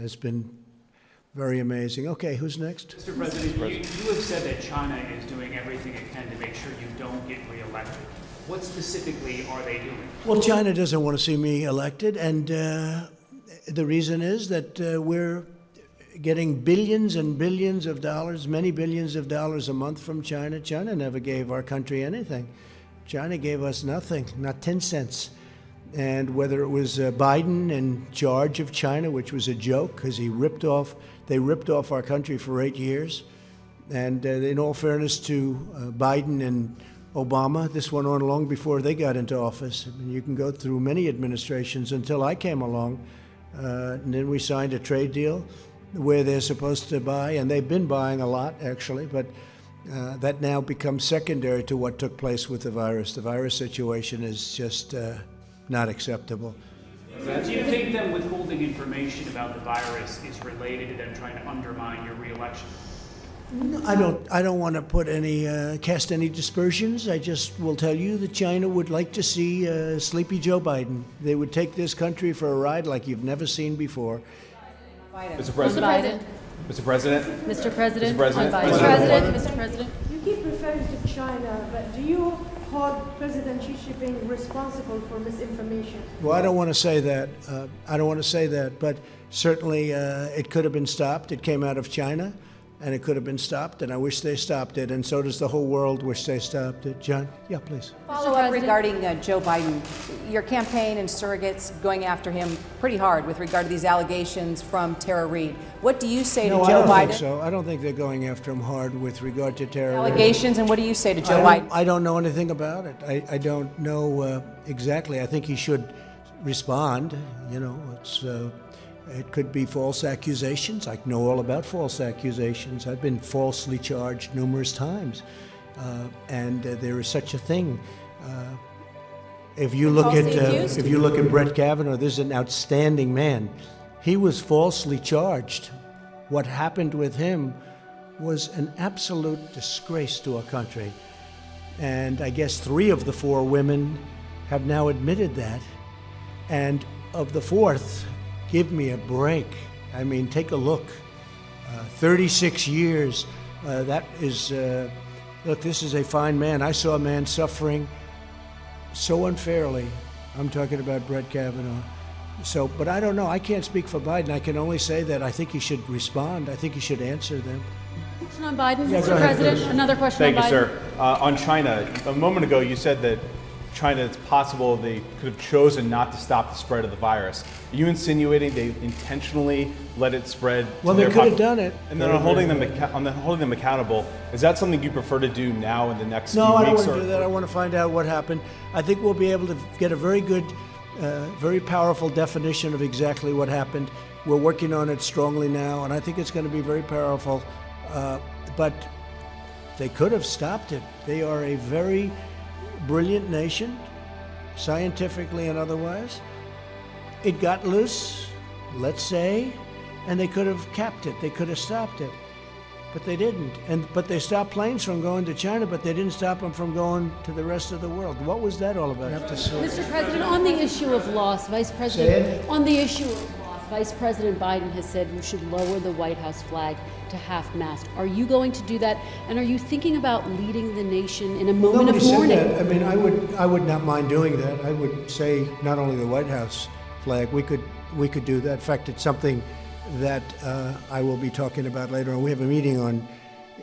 has been very amazing. Okay, who's next? Mr. President, you have said that China is doing everything it can to make sure you don't get reelected. What specifically are they doing? Well, China doesn't want to see me elected, and the reason is that we're getting billions and billions of dollars, many billions of dollars a month from China. China never gave our country anything. China gave us nothing, not 10 cents. And whether it was Biden in charge of China, which was a joke because they ripped off our country for 8 years. And in all fairness to Biden and Obama, this went on long before they got into office. I mean, you can go through many administrations until I came along. And then we signed a trade deal where they're supposed to buy, and they've been buying a lot, actually, but that now becomes secondary to what took place with the virus. The virus situation is just not acceptable. Do you think them withholding information about the virus is related to them trying to undermine your reelection? No, I don't want to put any cast any dispersions. I just will tell you that China would like to see sleepy Joe Biden. They would take this country for a ride like you've never seen before. Biden. Mr. President. Mr. President. Mr. President. Mr. President. Mr. President. Mr. President. You keep referring to China, but do you hold President Xi Jinping responsible for misinformation? Well, I don't want to say that. But certainly it could have been stopped. It came out of China, and it could have been stopped, and I wish they stopped it, and so does the whole world wish they stopped it. John? Yeah, please. Follow up regarding Joe Biden. Your campaign and surrogates going after him pretty hard with regard to these allegations from Tara Reade. What do you say to Joe Biden? No, I don't think so. I don't think they're going after him hard with regard to Tara Reade. Allegations, and what do you say to Joe Biden? I don't know anything about it. I don't know exactly. I think he should respond. You know, it could be false accusations. I know all about false accusations. I've been falsely charged numerous times, and there is such a thing. If you look at Brett Kavanaugh, this is an outstanding man. He was falsely charged. What happened with him was an absolute disgrace to our country, and I guess 3 of the 4 women have now admitted that, and of the 4th. Give me a break. I mean, take a look. 36 years. That is, look, this is a fine man. I saw a man suffering so unfairly. I'm talking about Brett Kavanaugh. So, but I don't know. I can't speak for Biden. I can only say that I think he should respond. I think he should answer them. Question on Biden, Yeah, Mr. President. Another question on Biden. Thank you, sir. On China, a moment ago you said that China, it's possible they could have chosen not to stop the spread of the virus. Are you insinuating they intentionally let it spread? Well, they could have done it. And then on holding them accountable, is that something you prefer to do now in the next few weeks? No, I don't want to do that. I want to find out what happened. I think we'll be able to get a very good, very powerful definition of exactly what happened. We're working on it strongly now, and I think it's going to be very powerful. But they could have stopped it. They are a very brilliant nation, scientifically and otherwise. It got loose, let's say, and they could have capped it. They could have stopped it, but they didn't. But they stopped planes from going to China, but they didn't stop them from going to the rest of the world. What was that all about? Mr. President, on the issue of loss, Vice President, on the issue of loss, Vice President Biden has said we should lower the White House flag to half-mast. Are you going to do that? And are you thinking about leading the nation in a moment of mourning? Said that. I mean, I would not mind doing that. I would say not only the White House flag, we could do that. In fact, it's something that I will be talking about later on. We have a meeting on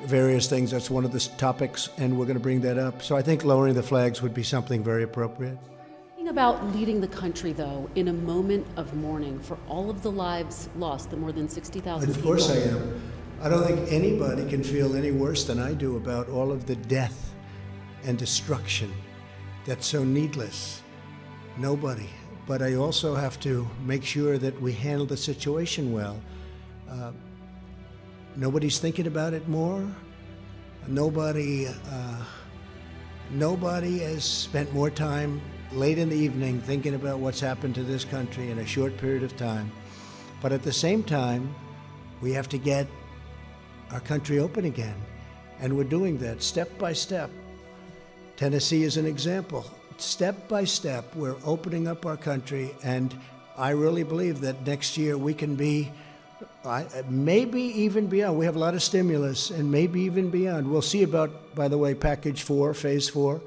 various things. That's one of the topics, and we're going to bring that up. So I think lowering the flags would be something very appropriate. Thinking about leading the country, though, in a moment of mourning for all of the lives lost, the more than 60,000 people. Of course I am. I don't think anybody can feel any worse than I do about all of the death and destruction that's so needless. Nobody. But I also have to make sure that we handle the situation well. Nobody's thinking about it more. Nobody has spent more time late in the evening thinking about what's happened to this country in a short period of time. But at the same time, we have to get our country open again. And we're doing that step by step. Tennessee is an example. Step by step, we're opening up our country, and I really believe that next year we can be Maybe even beyond. We have a lot of stimulus, and maybe even beyond. We'll see about, by the way, package 4, phase 4.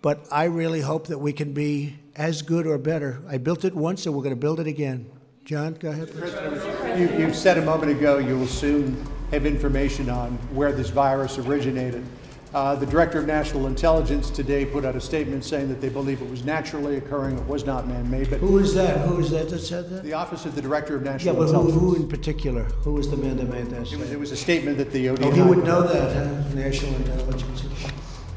But I really hope that we can be as good or better. I built it once, and we're going to build it again. John, go ahead, please. You said a moment ago you will soon have information on where this virus originated. The Director of National Intelligence today put out a statement saying that they believe it was naturally occurring, it was not man-made. But Who is that? Who is that said that? the Office of the Director of Yeah, National but Intelligence. who in particular? Who was the man that made that It statement? was a statement that the ODNI... Oh, he would know that, huh? National Intelligence.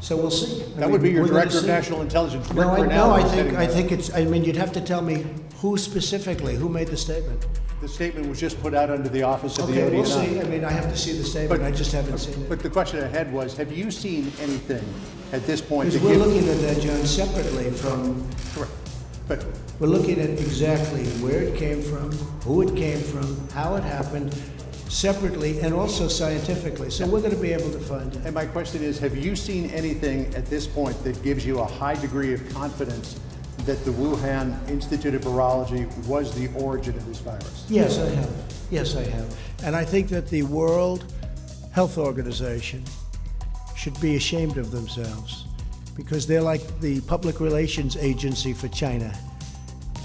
So we'll see. That would be your we're gonna Director of see. National Intelligence, Rick No, Grinnell, I was heading think that. it's, I mean, you'd have to tell me who specifically, who made the statement. The statement was just put out under the Office of the Okay, ODNI. we'll see. I mean, I have to see the statement, I just haven't seen it. But the question I had was, have you seen anything at this point Because to we're give... looking at that, John, separately from, Correct. But we're looking at exactly where it came from, who it came from, how it happened, separately and also scientifically. So we're going to be able to find it. And my question is, have you seen anything at this point that gives you a high degree of confidence that the Wuhan Institute of Virology was the origin of this virus? Yes, I have. Yes, I have. And I think that the World Health Organization should be ashamed of themselves because they're like the public relations agency for China.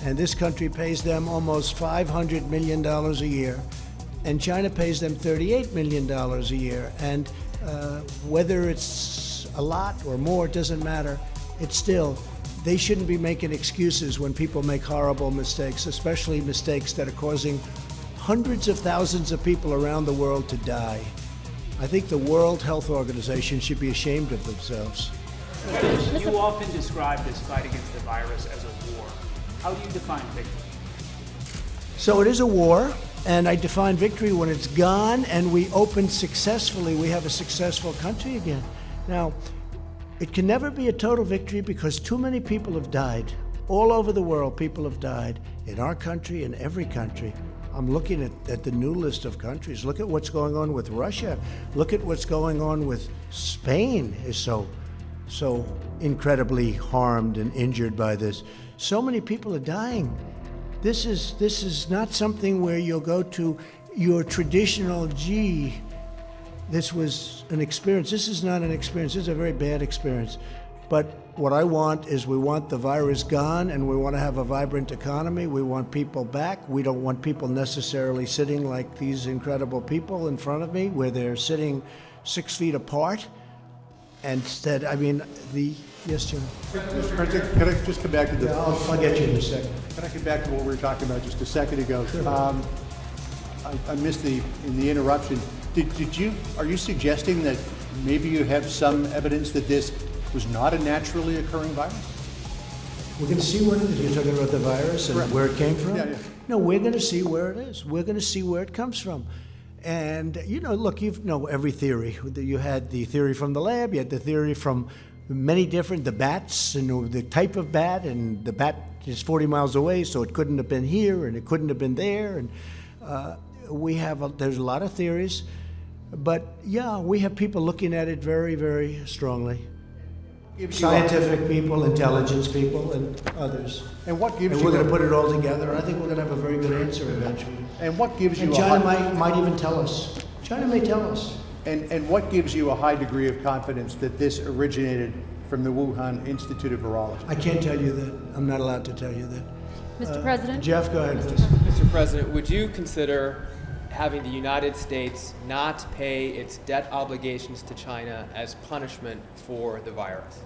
And this country pays them almost $500 million a year, and China pays them $38 million a year. And whether it's a lot or more, it doesn't matter. It's still, they shouldn't be making excuses when people make horrible mistakes, especially mistakes that are causing hundreds of thousands of people around the world to die. I think the World Health Organization should be ashamed of themselves. You often describe this fight against the virus as a war. How do you define victory? So it is a war, and I define victory when it's gone and we open successfully. We have a successful country again. Now, it can never be a total victory because too many people have died. All over the world, people have died. In our country, in every country. I'm looking at the new list of countries. Look at what's going on with Russia. Look at what's going on with Spain is so incredibly harmed and injured by this. So many people are dying. This is not something where you'll go to your traditional, gee, this was an experience. This is not an experience. This is a very bad experience. But what I want is we want the virus gone and we want to have a vibrant economy. We want people back. We don't want people necessarily sitting like these incredible people in front of me where they're sitting 6 feet apart. Instead, I mean, yes, Jim? Mr. President, could I just come back to the... Yeah, I'll get you in a second. Can I get back to what we were talking about just a second ago? Sure. I missed the interruption. Are you suggesting that maybe you have some evidence that this was not a naturally occurring virus? We're going to see what it is. You're talking about the virus and Correct. where it came from? Yeah. No, we're going to see where it is. We're going to see where it comes from. And, look, you know every theory. You had the theory from the lab, you had the theory from many different, the bats and the type of bat, and the bat is 40 miles away, so it couldn't have been here and it couldn't have been there. And there's a lot of theories. But, yeah, we have people looking at it very, very strongly. Scientific people, intelligence people, and others. And what gives And you... we're going to put it all together, and I think we're going to have a very good answer eventually. And what gives you And a China high... might even tell us. China may tell us. And what gives you a high degree of confidence that this originated from the Wuhan Institute of Virology? I can't tell you that. I'm not allowed to tell you that. Mr. President? Jeff, go ahead, please. Mr. President, would you consider having the United States not pay its debt obligations to China as punishment for the virus?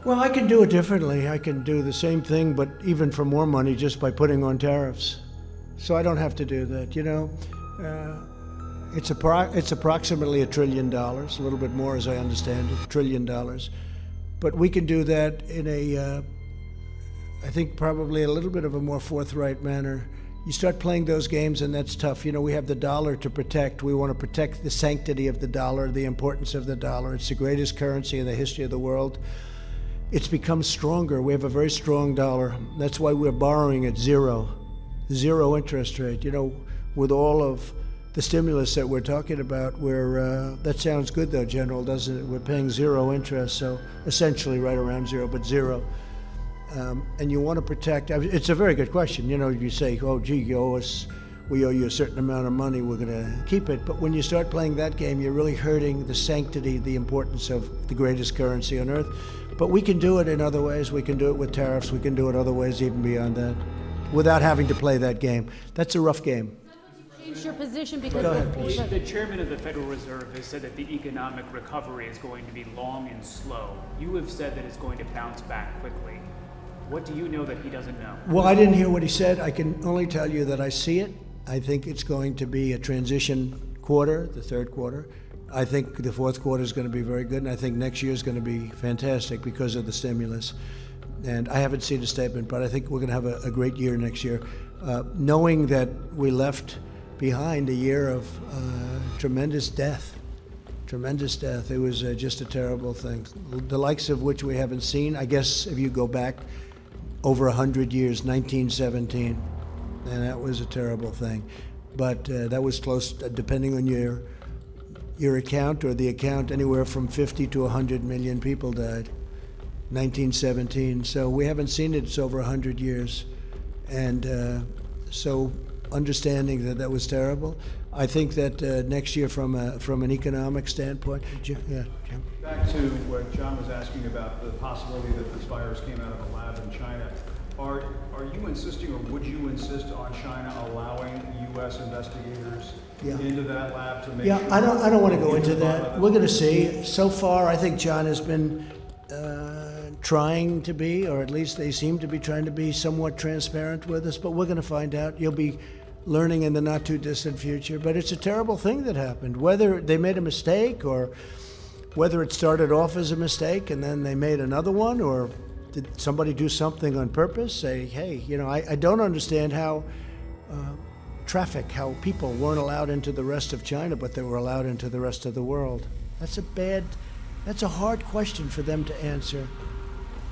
Well, I can do it differently. I can do the same thing, but even for more money just by putting on tariffs. So I don't have to do that, It's approximately $1 trillion, a little bit more as I understand it, $1 trillion. But we can do that in I think probably a little bit of a more forthright manner. You start playing those games and that's tough. We have the dollar to protect. We want to protect the sanctity of the dollar, the importance of the dollar. It's the greatest currency in the history of the world. It's become stronger. We have a very strong dollar. That's why we're borrowing at zero interest rate. With all of the stimulus that we're talking about, that sounds good though, General, doesn't it? We're paying zero interest, so essentially right around zero, but zero. And you want to protect, it's a very good question. You say, oh, gee, you owe us we owe you a certain amount of money, we're going to keep it. But when you start playing that game, you're really hurting the sanctity, the importance of the greatest currency on earth. But we can do it in other ways. We can do it with tariffs. We can do it other ways even beyond that, without having to play that game. That's a rough game. Change your position because Go ahead, please. The chairman of the Federal Reserve has said that the economic recovery is going to be long and slow. You have said that it's going to bounce back quickly. What do you know that he doesn't know? Well, I didn't hear what he said. I can only tell you that I see it. I think it's going to be a transition quarter, the third quarter. I think the fourth quarter is going to be very good, and I think next year is going to be fantastic because of the stimulus. And I haven't seen a statement, but I think we're going to have a great year next year. Knowing that we left behind a year of tremendous death. It was just a terrible thing, the likes of which we haven't seen. I guess if you go back over 100 years, 1917, and that was a terrible thing. But that was close, depending on your account or the account, anywhere from 50 to 100 million people died. 1917. So we haven't seen it. It's over 100 years, and so understanding that that was terrible. I think that next year, from an economic standpoint, Jim. Back to what John was asking about the possibility that this virus came out of a lab in China. Are you insisting, or would you insist on China allowing U.S. investigators into that lab to make sure? I don't want to go into that. We're going to see. So far, I think China's been trying to be, or at least they seem to be trying to be, somewhat transparent with us. But we're going to find out. You'll be learning in the not too distant future. But it's a terrible thing that happened. Whether they made a mistake, or whether it started off as a mistake and then they made another one, or did somebody do something on purpose? Say, hey, I don't understand how how people weren't allowed into the rest of China, but they were allowed into the rest of the world. That's a hard question for them to answer.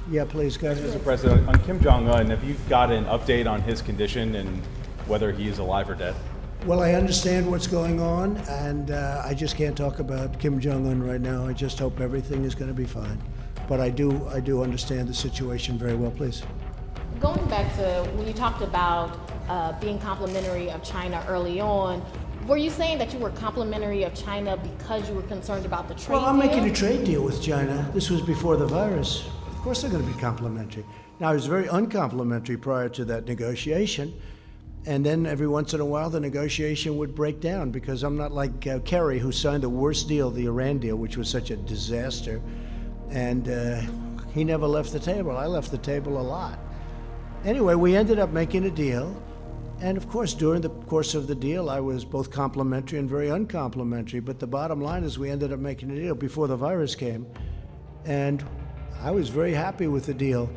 Yeah, please, go ahead. Mr. President, on Kim Jong-un, have you got an update on his condition and whether he is alive or dead? Well, I understand what's going on, and I just can't talk about Kim Jong-un right now. I just hope everything is going to be fine. But I do understand the situation very well. Please. Going back to when you talked about being complimentary of China early on, were you saying that you were complimentary of China because you were concerned about the trade deal? Well, I'm making a trade deal with China. This was before the virus. Of course they're going to be complimentary. Now, I was very uncomplimentary prior to that negotiation. And then every once in a while, the negotiation would break down, because I'm not like Kerry, who signed the worst deal, the Iran deal, which was such a disaster. And he never left the table. I left the table a lot. Anyway, we ended up making a deal. And of course, during the course of the deal, I was both complimentary and very uncomplimentary. But the bottom line is we ended up making a deal before the virus came. And I was very happy with the deal.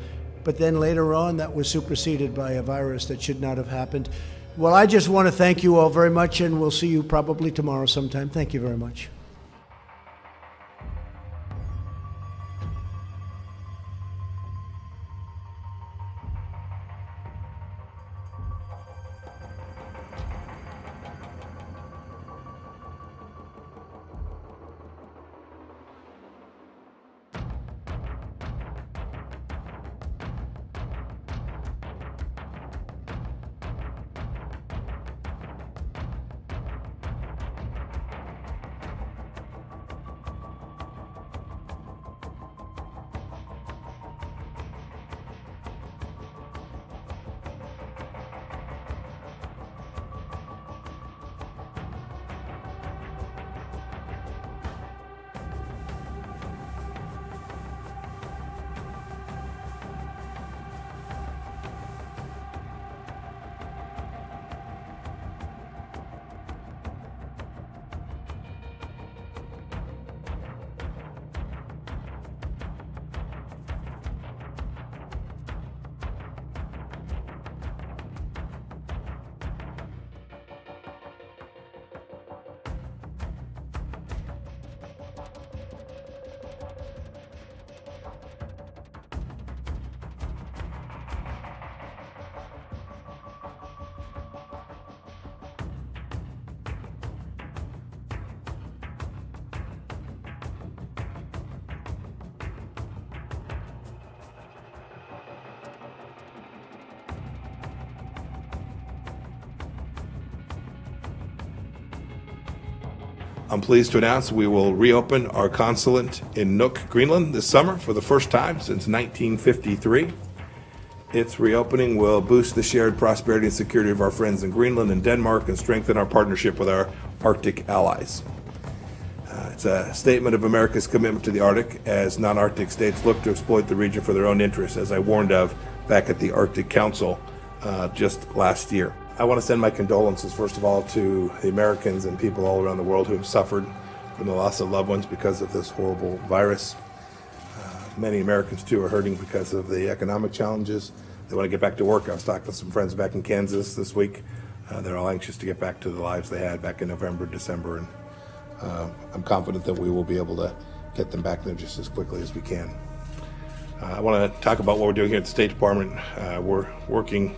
But then later on, that was superseded by a virus that should not have happened. Well, I just want to thank you all very much, and we'll see you probably tomorrow sometime. Thank you very much. I'm pleased to announce we will reopen our consulate in Nuuk, Greenland this summer for the first time since 1953. Its reopening will boost the shared prosperity and security of our friends in Greenland and Denmark and strengthen our partnership with our Arctic allies. It's a statement of America's commitment to the Arctic as non-Arctic states look to exploit the region for their own interests, as I warned of back at the Arctic Council just last year. I want to send my condolences, first of all, to the Americans and people all around the world who have suffered from the loss of loved ones because of this horrible virus. Many Americans, too, are hurting because of the economic challenges. They want to get back to work. I was talking to some friends back in Kansas this week. They're all anxious to get back to the lives they had back in November, December, and I'm confident that we will be able to get them back there just as quickly as we can. I want to talk about what we're doing here at the State Department. We're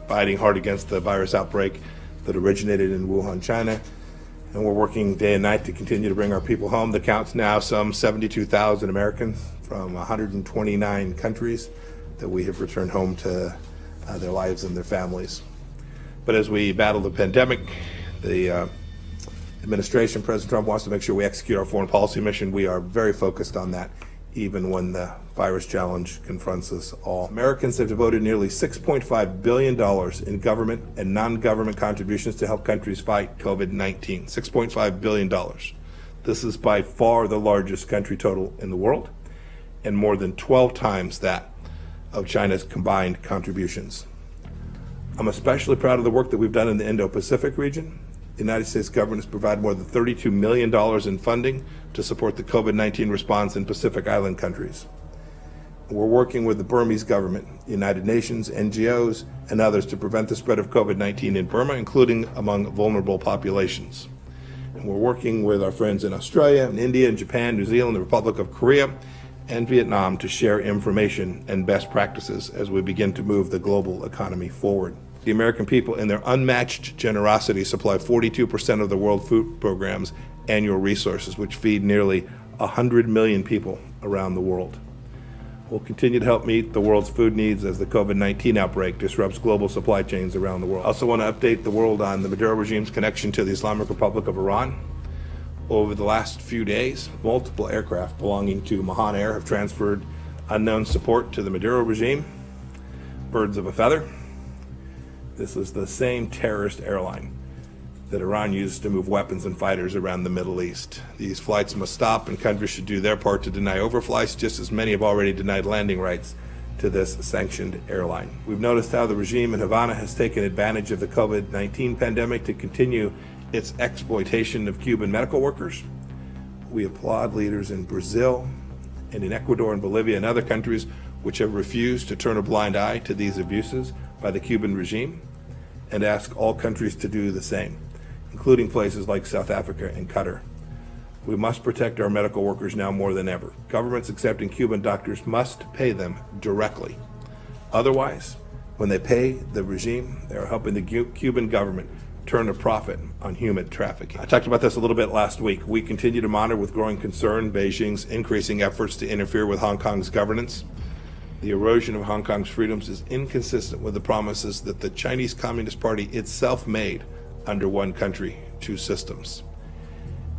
fighting hard against the virus outbreak that originated in Wuhan, China, and we're working day and night to continue to bring our people home. The count's now some 72,000 Americans from 129 countries that we have returned home to their lives and their families. But as we battle the pandemic, the administration, President Trump, wants to make sure we execute our foreign policy mission. We are very focused on that, even when the virus challenge confronts us all. Americans have devoted nearly $6.5 billion in government and non-government contributions to help countries fight COVID-19. $6.5 billion. This is by far the largest country total in the world, and more than 12 times that of China's combined contributions. I'm especially proud of the work that we've done in the Indo-Pacific region. The United States government has provided more than $32 million in funding to support the COVID-19 response in Pacific Island countries. We're working with the Burmese government, the United Nations, NGOs, and others to prevent the spread of COVID-19 in Burma, including among vulnerable populations. And we're working with our friends in Australia, and India, and Japan, New Zealand, the Republic of Korea, and Vietnam to share information and best practices as we begin to move the global economy forward. The American people, in their unmatched generosity, supply 42% of the World Food Program's annual resources, which feed nearly 100 million people around the world. We'll continue to help meet the world's food needs as the COVID-19 outbreak disrupts global supply chains around the world. I also want to update the world on the Maduro regime's connection to the Islamic Republic of Iran. Over the last few days, multiple aircraft belonging to Mahan Air have transferred unknown support to the Maduro regime. Birds of a feather. This is the same terrorist airline that Iran uses to move weapons and fighters around the Middle East. These flights must stop, and countries should do their part to deny overflights, just as many have already denied landing rights to this sanctioned airline. We've noticed how the regime in Havana has taken advantage of the COVID-19 pandemic to continue its exploitation of Cuban medical workers. We applaud leaders in Brazil and in Ecuador and Bolivia and other countries which have refused to turn a blind eye to these abuses by the Cuban regime, and ask all countries to do the same, including places like South Africa and Qatar. We must protect our medical workers now more than ever. Governments accepting Cuban doctors must pay them directly. Otherwise, when they pay the regime, they are helping the Cuban government turn a profit on human trafficking. I talked about this a little bit last week. We continue to monitor with growing concern Beijing's increasing efforts to interfere with Hong Kong's governance. The erosion of Hong Kong's freedoms is inconsistent with the promises that the Chinese Communist Party itself made under one country, two systems.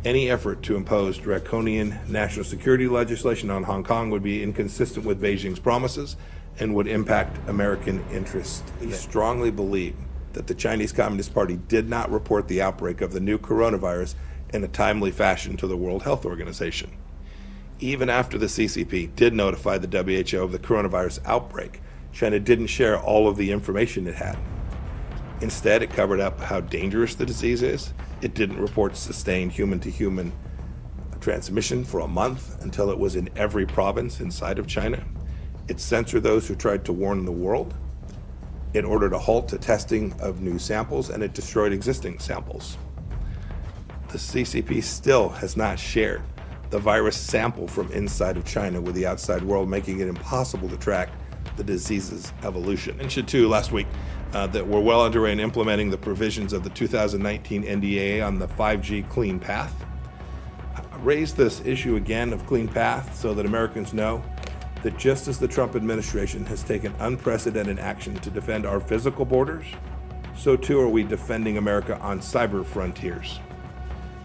Any effort to impose draconian national security legislation on Hong Kong would be inconsistent with Beijing's promises and would impact American interests. We strongly believe that the Chinese Communist Party did not report the outbreak of the new coronavirus in a timely fashion to the World Health Organization. Even after the CCP did notify the WHO of the coronavirus outbreak, China didn't share all of the information it had. Instead, it covered up how dangerous the disease is. It didn't report sustained human-to-human transmission for a month until it was in every province inside of China. It censored those who tried to warn the world. It ordered a halt to testing of new samples, and it destroyed existing samples. The CCP still has not shared the virus sample from inside of China with the outside world, making it impossible to track the disease's evolution. I mentioned too last week that we're well underway in implementing the provisions of the 2019 NDAA on the 5G Clean Path. I raised this issue again of Clean Path so that Americans know that just as the Trump administration has taken unprecedented action to defend our physical borders, so too are we defending America on cyber frontiers.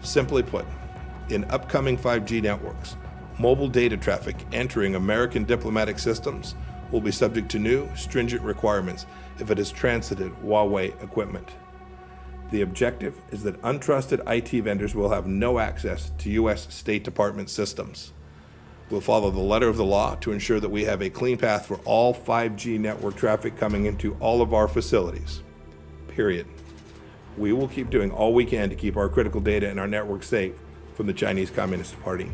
Simply put, In upcoming 5G networks, mobile data traffic entering American diplomatic systems will be subject to new, stringent requirements if it has transited Huawei equipment. The objective is that untrusted IT vendors will have no access to U.S. State Department systems. We'll follow the letter of the law to ensure that we have a clean path for all 5G network traffic coming into all of our facilities. Period. We will keep doing all we can to keep our critical data and our network safe from the Chinese Communist Party.